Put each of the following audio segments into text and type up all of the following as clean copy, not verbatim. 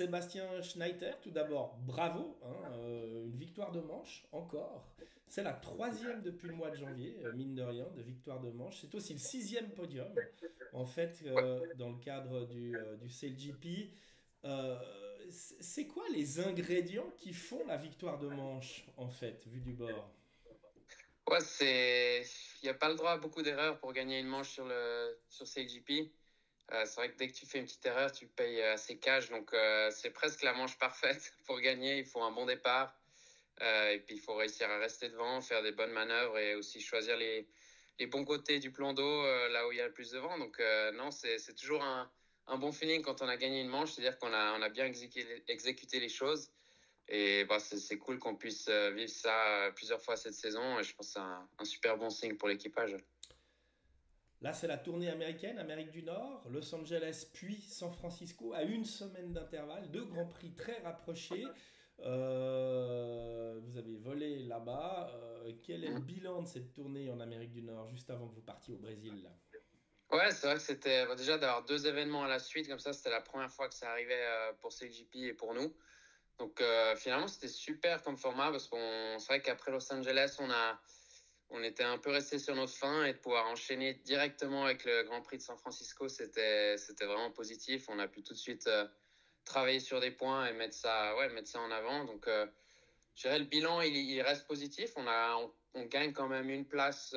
Sébastien Schneider, tout d'abord, bravo, hein, une victoire de manche, encore. C'est la troisième depuis le mois de janvier, mine de rien, de victoire de manche. C'est aussi le sixième podium, en fait, dans le cadre du CLGP. C'est quoi les ingrédients qui font la victoire de manche, en fait, vu du bord? Ouais, il n'y a pas le droit à beaucoup d'erreurs pour gagner une manche sur CLGP. C'est vrai que dès que tu fais une petite erreur, tu payes assez cash. Donc, c'est presque la manche parfaite pour gagner. Il faut un bon départ. Et puis, il faut réussir à rester devant, faire des bonnes manœuvres et aussi choisir les bons côtés du plan d'eau, là où il y a le plus de vent. Donc, non, c'est toujours un bon feeling quand on a gagné une manche. C'est-à-dire qu'on a bien exécuté les choses. Et bah, c'est cool qu'on puisse vivre ça plusieurs fois cette saison. Et je pense que c'est un super bon signe pour l'équipage. Là, c'est la tournée américaine, Amérique du Nord, Los Angeles puis San Francisco, à une semaine d'intervalle, deux grands prix très rapprochés. Vous avez volé là-bas. Quel est le Mm. bilan de cette tournée en Amérique du Nord, juste avant que vous partiez au Brésil là? Ouais, c'est vrai que c'était déjà d'avoir deux événements à la suite, comme ça, c'était la première fois que ça arrivait pour CLGP et pour nous. Donc finalement, c'était super comme format parce qu'on c'est vrai qu'après Los Angeles, on était un peu resté sur notre faim et de pouvoir enchaîner directement avec le Grand Prix de San Francisco, c'était vraiment positif. On a pu tout de suite travailler sur des points et mettre ça en avant. Donc je dirais le bilan, il reste positif. On gagne quand même une place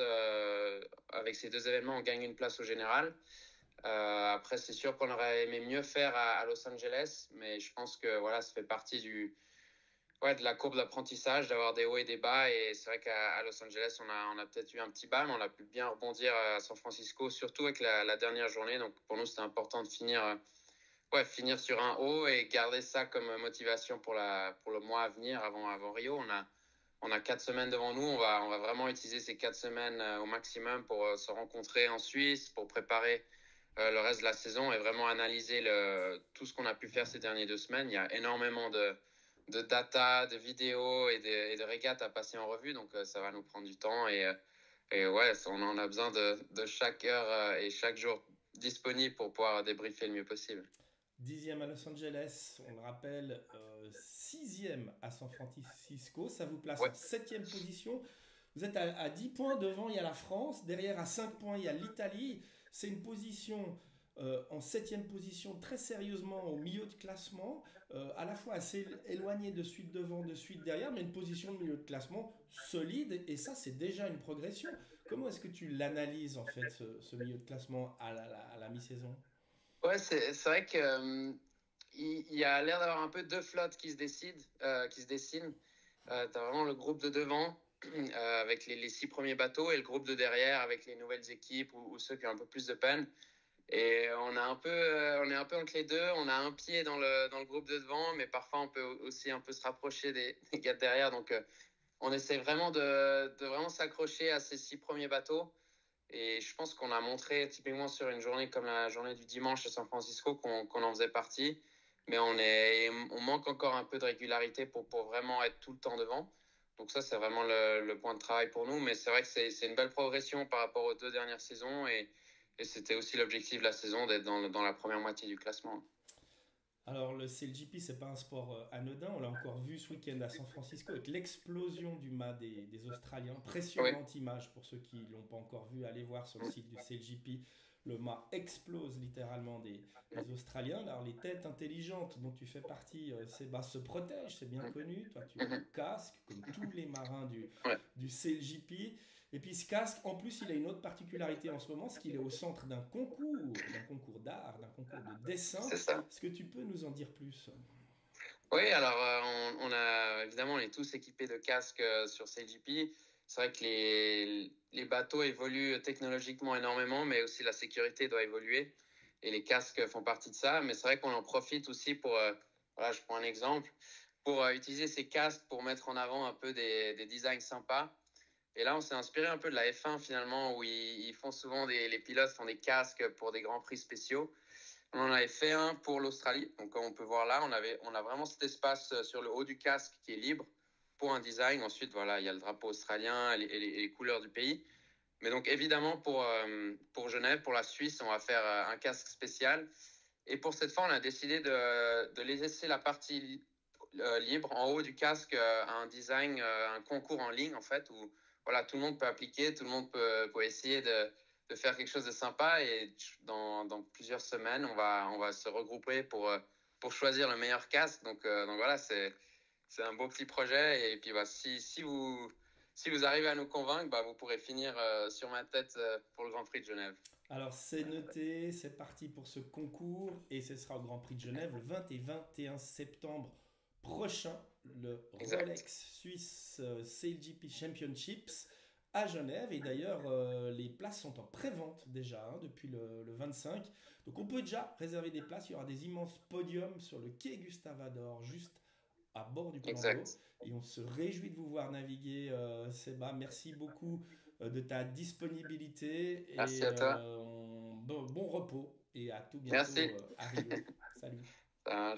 avec ces deux événements. On gagne une place au général. Après, c'est sûr qu'on aurait aimé mieux faire à Los Angeles, mais je pense que voilà, ça fait partie de la courbe d'apprentissage, d'avoir des hauts et des bas. Et c'est vrai qu'à Los Angeles, on a peut-être eu un petit bas, mais on a pu bien rebondir à San Francisco, surtout avec la dernière journée. Donc pour nous, c'était important de finir sur un haut et garder ça comme motivation pour le mois à venir avant Rio. On a 4 semaines devant nous. On va vraiment utiliser ces 4 semaines au maximum pour se rencontrer en Suisse, pour préparer le reste de la saison et vraiment analyser tout ce qu'on a pu faire ces dernières 2 semaines. Il y a énormément de data, de vidéos et de régates à passer en revue. Donc, ça va nous prendre du temps. Et ouais, on en a besoin de chaque heure et chaque jour disponible pour pouvoir débriefer le mieux possible. Dixième à Los Angeles, on le rappelle, sixième à San Francisco. Ça vous place Ouais, en septième position. Vous êtes à 10 points, devant il y a la France, derrière à 5 points il y a l'Italie. C'est une position en septième position très sérieusement au milieu de classement, à la fois assez éloignée de suite devant, de suite derrière, mais une position de milieu de classement solide, et ça c'est déjà une progression. Comment est-ce que tu l'analyses en fait, ce milieu de classement à la mi-saison? ouais, c'est vrai que il y a l'air d'avoir un peu deux flottes qui se dessinent. T'as vraiment le groupe de devant avec les 6 premiers bateaux et le groupe de derrière avec les nouvelles équipes ou ceux qui ont un peu plus de peine. Et on est un peu entre les deux. On a un pied dans le groupe de devant, mais parfois on peut aussi un peu se rapprocher des gars de derrière. Donc on essaie vraiment de vraiment s'accrocher à ces 6 premiers bateaux. Et je pense qu'on a montré typiquement sur une journée comme la journée du dimanche à San Francisco qu'on en faisait partie. Mais on manque encore un peu de régularité pour vraiment être tout le temps devant. Donc ça, c'est vraiment le point de travail pour nous. Mais c'est vrai que c'est une belle progression par rapport aux 2 dernières saisons. Et c'était aussi l'objectif de la saison d'être dans la première moitié du classement. Alors le CLGP, c'est pas un sport anodin, on l'a encore vu ce week-end à San Francisco avec l'explosion du mât des Australiens. Oui. Impressionnante image pour ceux qui l'ont pas encore vu, allez voir sur le site du CLGP. Le mât explose littéralement des Australiens. Alors les têtes intelligentes dont tu fais partie, bah, se protègent, c'est bien connu. Toi tu as un Mhm. casque, comme tous les marins Ouais. du CLGP. Et puis ce casque, en plus, il a une autre particularité en ce moment, c'est qu'il est au centre d'un concours d'art, d'un concours de dessin. C'est ça. Est-ce que tu peux nous en dire plus? Oui, alors on a évidemment on est tous équipés de casques sur CGP. C'est vrai que les bateaux évoluent technologiquement énormément, mais aussi la sécurité doit évoluer et les casques font partie de ça. Mais c'est vrai qu'on en profite aussi pour voilà, je prends un exemple pour utiliser ces casques pour mettre en avant un peu des designs sympas. Et là, on s'est inspiré un peu de la F1 finalement, où ils font souvent les pilotes font des casques pour des grands prix spéciaux. On en avait fait un pour l'Australie. Donc, comme on peut voir là, on a vraiment cet espace sur le haut du casque qui est libre pour un design. Ensuite, voilà, il y a le drapeau australien et les couleurs du pays. Mais donc, évidemment, pour Genève, pour la Suisse, on va faire un casque spécial. Et pour cette fois, on a décidé de les laisser la partie libre en haut du casque à un design, un concours en ligne en fait, où voilà, tout le monde peut appliquer, tout le monde peut essayer de faire quelque chose de sympa. Et dans plusieurs semaines, on va se regrouper pour choisir le meilleur casque. Donc voilà, c'est un beau petit projet. Et puis bah, si vous arrivez à nous convaincre, bah, vous pourrez finir sur ma tête pour le Grand Prix de Genève. Alors c'est noté, c'est parti pour ce concours et ce sera au Grand Prix de Genève le 20 et 21 septembre prochain, le Exact. Rolex Swiss SailGP Championships à Genève. Et d'ailleurs, les places sont en pré-vente déjà depuis le 25. Donc on peut déjà réserver des places. Il y aura des immenses podiums sur le quai Gustave Ador, juste à bord du plan d'eau. Exact. Et on se réjouit de vous voir naviguer, Seba. Merci beaucoup de ta disponibilité Merci et à toi. bon repos et à tout bientôt Merci. à Rio. Salut.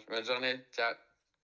Bonne journée. Ciao.